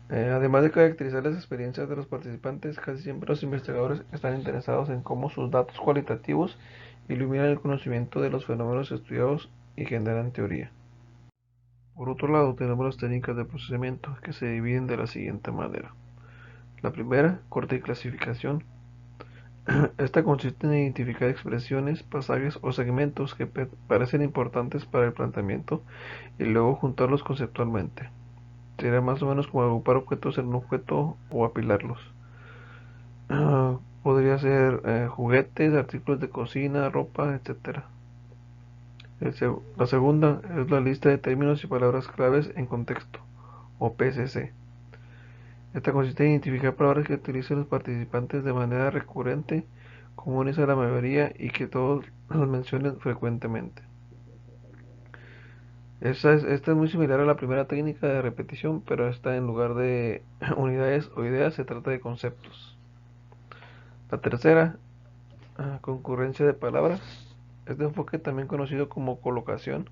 Además de caracterizar las experiencias de los participantes, casi siempre los investigadores están interesados en cómo sus datos cualitativos iluminan el conocimiento de los fenómenos estudiados y generan teoría. Por otro lado, tenemos las técnicas de procesamiento, que se dividen de la siguiente manera. La primera, corte y clasificación. Esta consiste en identificar expresiones, pasajes o segmentos que parecen importantes para el planteamiento y luego juntarlos conceptualmente. Sería más o menos como agrupar objetos en un objeto o apilarlos. Podría ser juguetes, artículos de cocina, ropa, etc. La segunda es la lista de términos y palabras claves en contexto, o PCC. Esta consiste en identificar palabras que utilicen los participantes de manera recurrente, comunes a la mayoría y que todos las mencionen frecuentemente. Esta es muy similar a la primera técnica de repetición, pero esta, en lugar de unidades o ideas, se trata de conceptos. La tercera, concurrencia de palabras. Este enfoque, también conocido como colocación,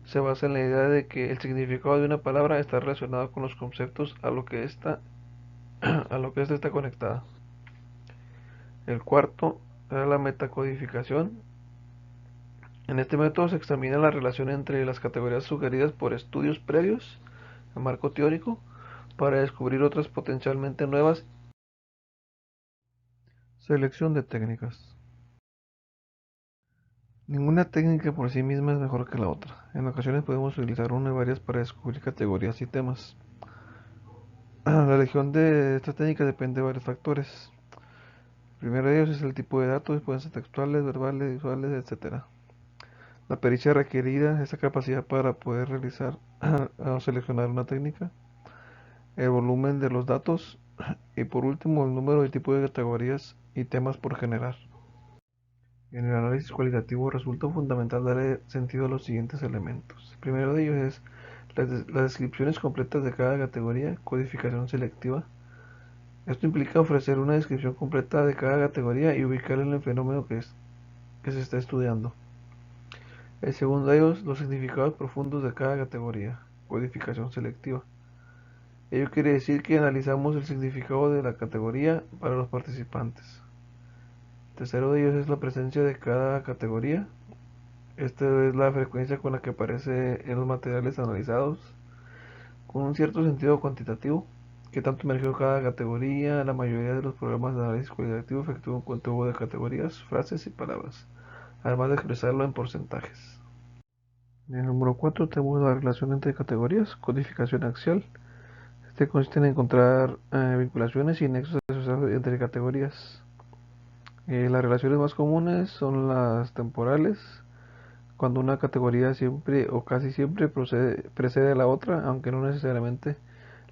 se basa en la idea de que el significado de una palabra está relacionado con los conceptos a lo que ésta está conectada. El cuarto era la metacodificación. En este método se examina la relación entre las categorías sugeridas por estudios previos al marco teórico para descubrir otras potencialmente nuevas. Selección de técnicas. Ninguna técnica por sí misma es mejor que la otra. En ocasiones podemos utilizar una y varias para descubrir categorías y temas. La elección de esta técnica depende de varios factores. El primero de ellos es el tipo de datos, pueden ser textuales, verbales, visuales, etc. La pericia requerida, esa capacidad para poder realizar o seleccionar una técnica. El volumen de los datos. Y por último, el número y tipo de categorías y temas por generar. En el análisis cualitativo resulta fundamental darle sentido a los siguientes elementos. El primero de ellos es las descripciones completas de cada categoría, codificación selectiva. Esto implica ofrecer una descripción completa de cada categoría y ubicarla en el fenómeno que se está estudiando. El segundo de ellos, los significados profundos de cada categoría, codificación selectiva. Ello quiere decir que analizamos el significado de la categoría para los participantes. El tercero de ellos es la presencia de cada categoría. Esta es la frecuencia con la que aparece en los materiales analizados, con un cierto sentido cuantitativo, que tanto emergió cada categoría. La mayoría de los programas de análisis cualitativo efectúan un conteo de categorías, frases y palabras, además de expresarlo en porcentajes. En el número 4 tenemos la relación entre categorías, codificación axial. Este consiste en encontrar vinculaciones y nexos asociados entre categorías. Las relaciones más comunes son las temporales, cuando una categoría siempre o casi siempre precede a la otra, aunque no necesariamente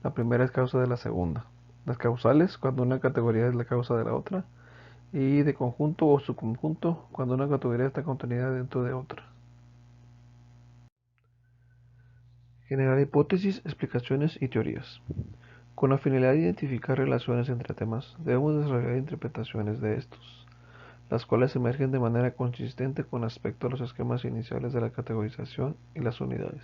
la primera es causa de la segunda. Las causales, cuando una categoría es la causa de la otra. Y de conjunto o subconjunto, cuando una categoría está contenida dentro de otra. Generar hipótesis, explicaciones y teorías. Con la finalidad de identificar relaciones entre temas, debemos desarrollar interpretaciones de estos, las cuales emergen de manera consistente con respecto a los esquemas iniciales de la categorización y las unidades.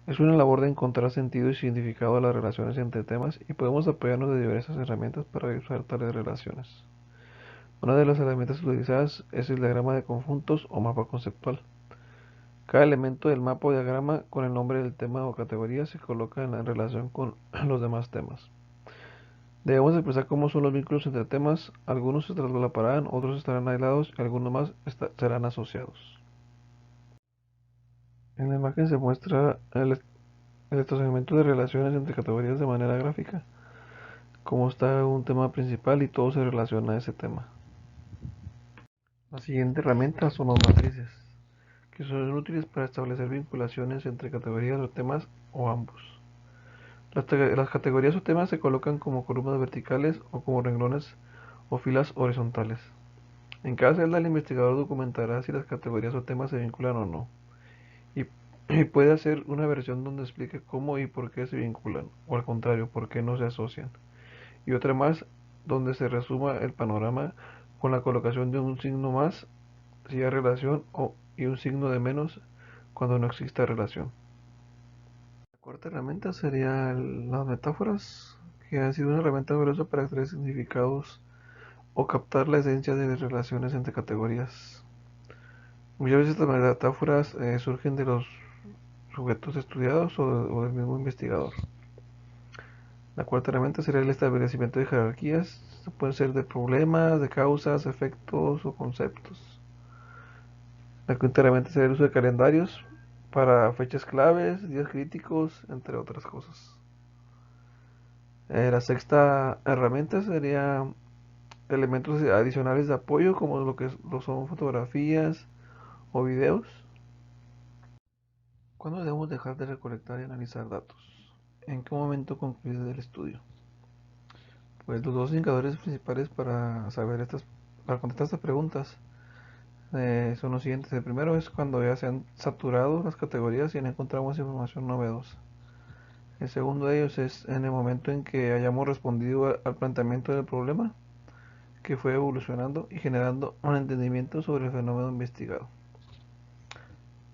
Es una labor de encontrar sentido y significado a las relaciones entre temas y podemos apoyarnos de diversas herramientas para usar tales relaciones. Una de las herramientas utilizadas es el diagrama de conjuntos o mapa conceptual. Cada elemento del mapa o diagrama con el nombre del tema o categoría se coloca en relación con los demás temas. Debemos expresar cómo son los vínculos entre temas, algunos se traslaparán, otros estarán aislados y algunos más serán asociados. En la imagen se muestra el estacionamiento de relaciones entre categorías de manera gráfica, como está un tema principal y todo se relaciona a ese tema. La siguiente herramienta son las matrices, que son útiles para establecer vinculaciones entre categorías o temas o ambos. Las categorías o temas se colocan como columnas verticales o como renglones o filas horizontales. En cada celda el investigador documentará si las categorías o temas se vinculan o no, y, y puede hacer una versión donde explique cómo y por qué se vinculan, o al contrario, por qué no se asocian, y otra más donde se resuma el panorama con la colocación de un signo más si hay relación y un signo de menos cuando no exista relación. La cuarta herramienta sería las metáforas, que han sido una herramienta valiosa para extraer significados o captar la esencia de las relaciones entre categorías. Muchas veces estas metáforas surgen de los sujetos estudiados o del mismo investigador. La cuarta herramienta sería el establecimiento de jerarquías. Esto pueden ser de problemas, de causas, efectos o conceptos. La quinta herramienta sería el uso de calendarios para fechas claves, días críticos, entre otras cosas. La sexta herramienta sería elementos adicionales de apoyo como lo son fotografías o videos. ¿Cuándo debemos dejar de recolectar y analizar datos? ¿En qué momento concluir el estudio? Pues los dos indicadores principales para contestar estas preguntas son los siguientes. El primero es cuando ya se han saturado las categorías y no encontramos información novedosa. El segundo de ellos es en el momento en que hayamos respondido al planteamiento del problema, que fue evolucionando y generando un entendimiento sobre el fenómeno investigado.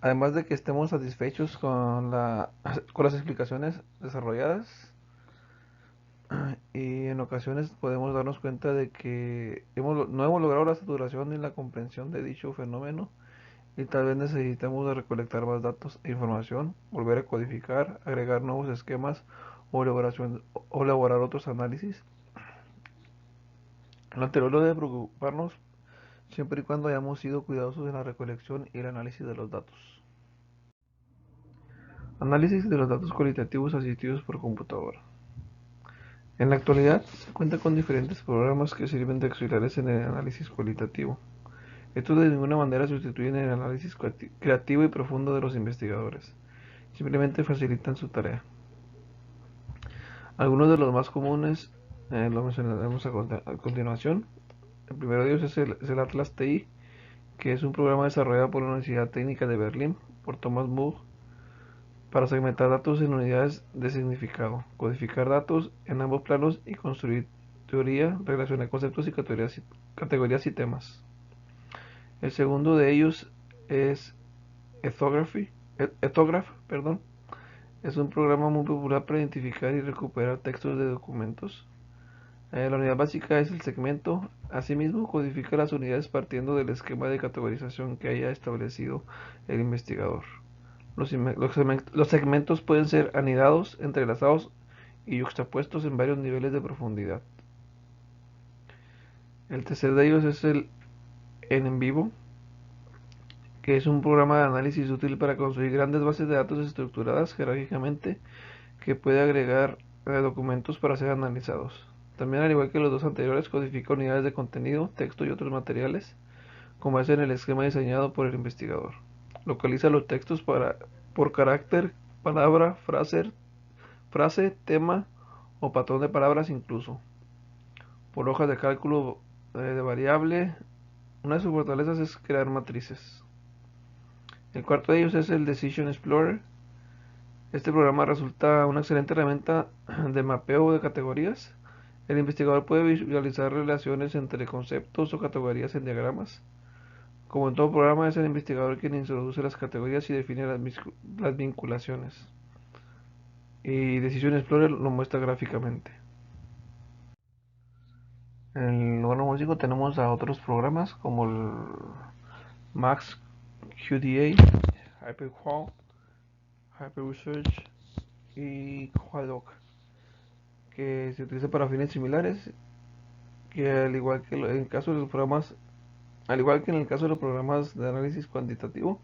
Además de que estemos satisfechos con las explicaciones desarrolladas, y en ocasiones podemos darnos cuenta de que no hemos logrado la saturación ni la comprensión de dicho fenómeno y tal vez necesitemos de recolectar más datos e información, volver a codificar, agregar nuevos esquemas o elaborar otros análisis. Lo anterior no debe preocuparnos siempre y cuando hayamos sido cuidadosos en la recolección y el análisis de los datos. Análisis de los datos cualitativos asistidos por computadora. En la actualidad se cuenta con diferentes programas que sirven de auxiliares en el análisis cualitativo. Estos de ninguna manera sustituyen el análisis creativo y profundo de los investigadores, simplemente facilitan su tarea. Algunos de los más comunes los mencionaremos a continuación. El primero de ellos es el Atlas TI, que es un programa desarrollado por la Universidad Técnica de Berlín, por Thomas Moog, para segmentar datos en unidades de significado, codificar datos en ambos planos y construir teoría, relacionar conceptos y categorías y temas. El segundo de ellos es Ethograph, perdón. Es un programa muy popular para identificar y recuperar textos de documentos. La unidad básica es el segmento. Asimismo, codifica las unidades partiendo del esquema de categorización que haya establecido el investigador. Los segmentos pueden ser anidados, entrelazados y yuxtapuestos en varios niveles de profundidad. El tercer de ellos es el en vivo, que es un programa de análisis útil para construir grandes bases de datos estructuradas jerárquicamente que puede agregar documentos para ser analizados. También, al igual que los dos anteriores, codifica unidades de contenido, texto y otros materiales, con base en el esquema diseñado por el investigador. Localiza los textos por carácter, palabra, frase, tema o patrón de palabras incluso. Por hojas de cálculo de variable. Una de sus fortalezas es crear matrices. El cuarto de ellos es el Decision Explorer. Este programa resulta una excelente herramienta de mapeo de categorías. El investigador puede visualizar relaciones entre conceptos o categorías en diagramas. Como en todo programa, es el investigador quien introduce las categorías y define las vinculaciones. Y Decision Explorer lo muestra gráficamente. En el lugar número 5 tenemos a otros programas como el Max QDA, HyperQual, HyperResearch y Quadoc, que se utiliza para fines similares, que al igual que en el caso de los programas de análisis cuantitativo,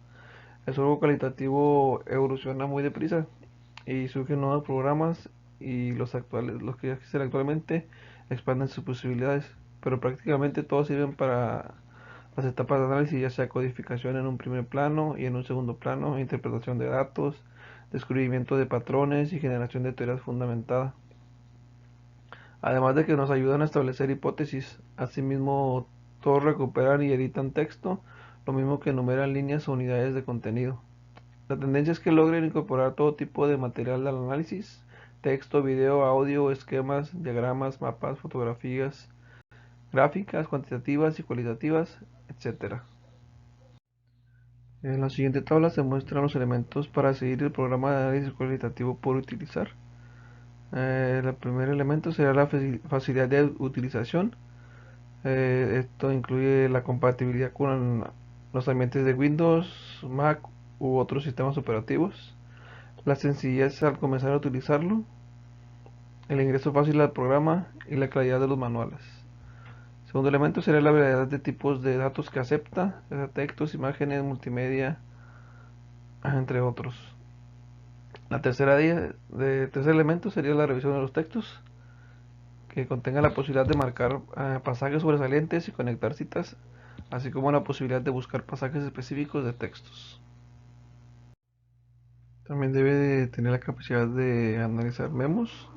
el software cualitativo evoluciona muy deprisa y surgen nuevos programas y los que ya existen actualmente expanden sus posibilidades, pero prácticamente todos sirven para las etapas de análisis, ya sea codificación en un primer plano y en un segundo plano, interpretación de datos, descubrimiento de patrones y generación de teorías fundamentadas. Además de que nos ayudan a establecer hipótesis, asimismo todos recuperan y editan texto, lo mismo que enumeran líneas o unidades de contenido. La tendencia es que logren incorporar todo tipo de material al análisis: texto, video, audio, esquemas, diagramas, mapas, fotografías, gráficas, cuantitativas y cualitativas, etc. En la siguiente tabla se muestran los elementos para seguir el programa de análisis cualitativo por utilizar. El primer elemento será la facilidad de utilización. Esto incluye la compatibilidad con los ambientes de Windows, Mac u otros sistemas operativos, la sencillez al comenzar a utilizarlo, el ingreso fácil al programa y la claridad de los manuales. El segundo elemento sería la variedad de tipos de datos que acepta, textos, imágenes, multimedia, entre otros. Tercer elemento sería la revisión de los textos, que contenga la posibilidad de marcar pasajes sobresalientes y conectar citas, así como la posibilidad de buscar pasajes específicos de textos. También debe de tener la capacidad de analizar memos,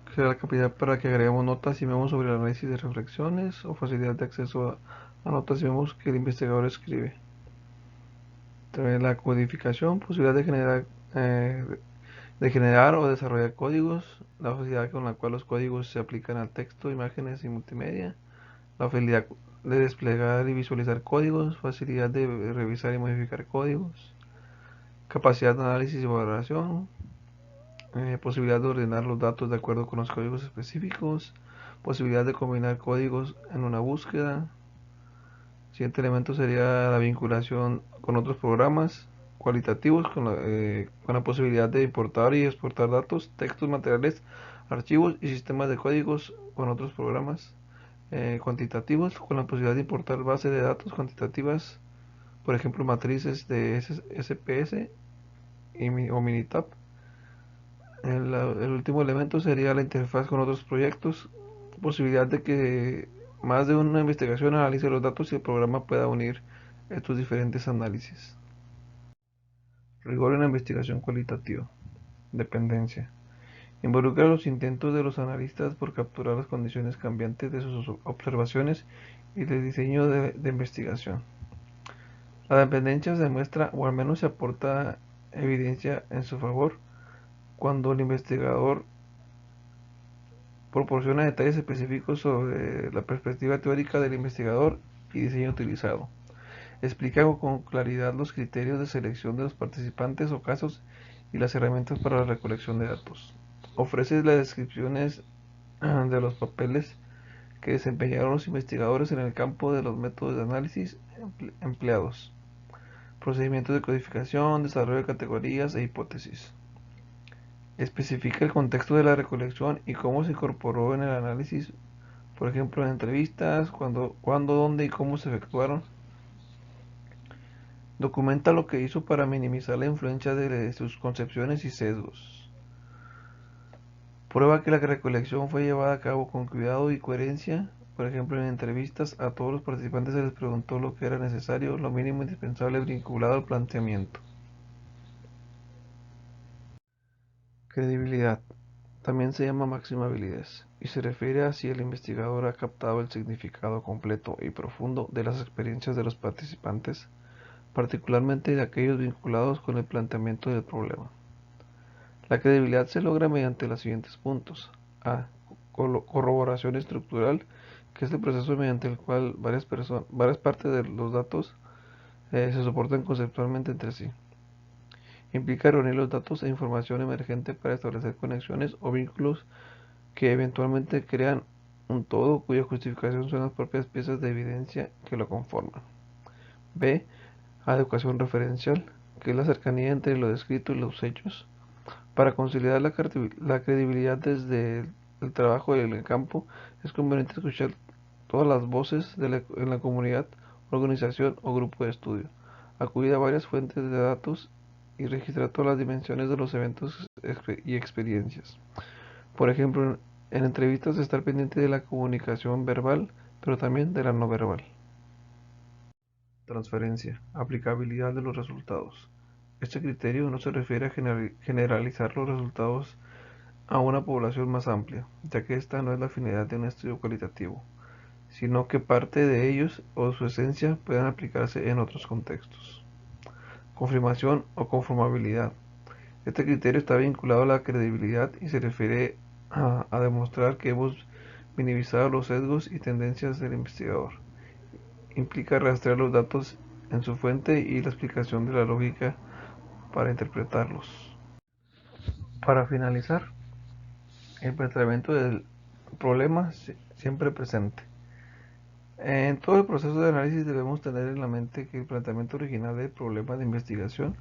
que será la capacidad para que agreguemos notas y memos sobre el análisis de reflexiones, o facilidad de acceso a notas y memos que el investigador escribe. También la codificación, posibilidad eh, de generar o desarrollar códigos, la facilidad con la cual los códigos se aplican al texto, imágenes y multimedia, la facilidad de desplegar y visualizar códigos, facilidad de revisar y modificar códigos, capacidad de análisis y valoración, posibilidad de ordenar los datos de acuerdo con los códigos específicos, posibilidad de combinar códigos en una búsqueda. El siguiente elemento sería la vinculación con otros programas cualitativos, con la posibilidad de importar y exportar datos, textos, materiales, archivos y sistemas de códigos con otros programas cuantitativos, con la posibilidad de importar bases de datos cuantitativas, por ejemplo matrices de SPS o Minitab. El último elemento sería la interfaz con otros proyectos, posibilidad de que más de una investigación analice los datos y el programa pueda unir estos diferentes análisis. Rigor en la investigación cualitativa. Dependencia. Involucra los intentos de los analistas por capturar las condiciones cambiantes de sus observaciones y el diseño de investigación. La dependencia se demuestra, o al menos se aporta evidencia en su favor, cuando el investigador proporciona detalles específicos sobre la perspectiva teórica del investigador y diseño utilizado. Explica con claridad los criterios de selección de los participantes o casos y las herramientas para la recolección de datos. Ofrece las descripciones de los papeles que desempeñaron los investigadores en el campo de los métodos de análisis empleados, procedimientos de codificación, desarrollo de categorías e hipótesis. Especifica el contexto de la recolección y cómo se incorporó en el análisis, por ejemplo, en entrevistas, cuándo, dónde y cómo se efectuaron. Documenta lo que hizo para minimizar la influencia de sus concepciones y sesgos. Prueba que la recolección fue llevada a cabo con cuidado y coherencia. Por ejemplo, en entrevistas a todos los participantes se les preguntó lo que era necesario, lo mínimo indispensable vinculado al planteamiento. Credibilidad. También se llama máxima validez y se refiere a si el investigador ha captado el significado completo y profundo de las experiencias de los participantes, particularmente de aquellos vinculados con el planteamiento del problema. La credibilidad se logra mediante los siguientes puntos. A. Corroboración estructural, que es el proceso mediante el cual varias partes de los datos se soportan conceptualmente entre sí. Implica reunir los datos e información emergente para establecer conexiones o vínculos que eventualmente crean un todo cuya justificación son las propias piezas de evidencia que lo conforman. B. Adecuación referencial, que es la cercanía entre lo descrito y los hechos. Para conciliar la credibilidad desde el trabajo en el campo, es conveniente escuchar todas las voces en la comunidad, organización o grupo de estudio, acudir a varias fuentes de datos y registrar todas las dimensiones de los eventos y experiencias. Por ejemplo, en entrevistas estar pendiente de la comunicación verbal, pero también de la no verbal. Transferencia, aplicabilidad de los resultados. Este criterio no se refiere a generalizar los resultados a una población más amplia, ya que esta no es la finalidad de un estudio cualitativo, sino que parte de ellos o su esencia puedan aplicarse en otros contextos. Confirmación o conformabilidad. Este criterio está vinculado a la credibilidad y se refiere a demostrar que hemos minimizado los sesgos y tendencias del investigador. Implica rastrear los datos en su fuente y la explicación de la lógica para interpretarlos. Para finalizar, el planteamiento del problema siempre presente. En todo el proceso de análisis debemos tener en la mente que el planteamiento original del problema de investigación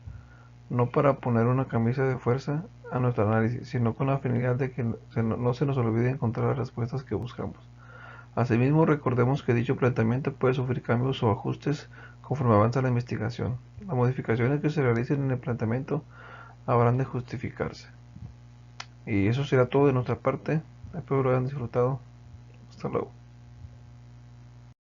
no para poner una camisa de fuerza a nuestro análisis, sino con la finalidad de que no se nos olvide encontrar las respuestas que buscamos. Asimismo, recordemos que dicho planteamiento puede sufrir cambios o ajustes conforme avanza la investigación. Las modificaciones que se realicen en el planteamiento habrán de justificarse. Y eso será todo de nuestra parte. Espero lo hayan disfrutado. Hasta luego.